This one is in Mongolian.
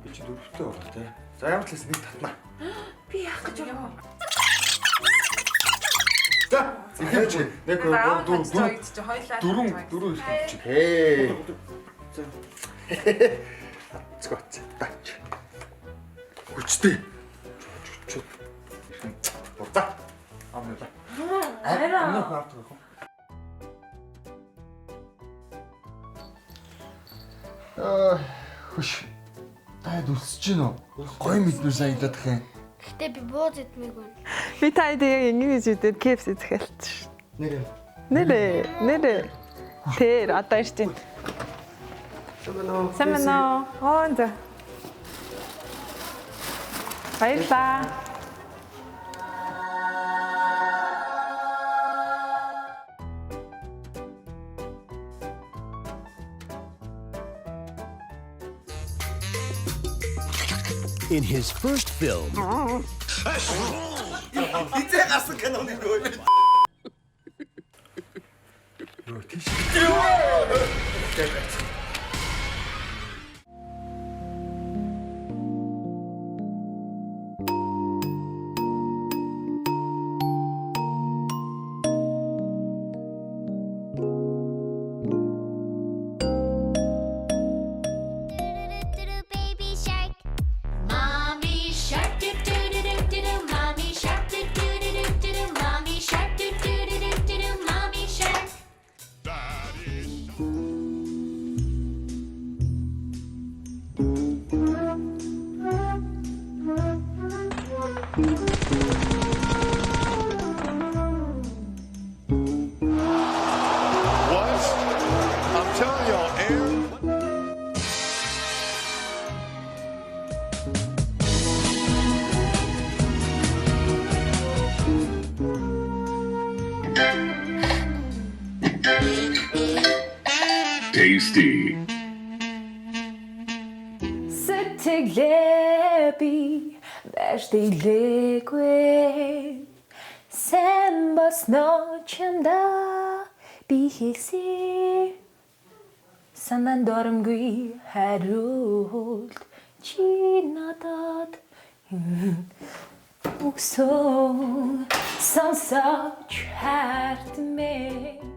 Би чи дөрөвтэй болоо те. За ямар ч хэлс нэг татна. Би яах гэж байгаа. За ихэвч нэг дөрөв хэлчих. Хээ. За. Цогц. Тач. Хүчтэй. Чүчүүд. Урда. Амна. Арай. Хөш. Таад үлсэж гин үү? Гой мэднүү саялаад тах юм. Гэтэ би бууз идмэг байна. Би таад яг ингэж үдээд KFC захиалт ш. Нэрэ. Тэр одоо ирсэн. Самано. Онда. Баярлаа. In his first film, Хизээ гарсан каноны нөө. Юу тийш. Baby shark, mommy shark, do do do do do do, mommy shark, do do do do do do, mommy shark, do do do do do do, mommy shark. what? I'm telling y'all, Aaron. Tasty. Сэтгэлээ би башдилээгүй. Сэн босноо чамда би хэлсэн. Санан доромгүй хариулт чи надад өгсөн сонсож хартмээ.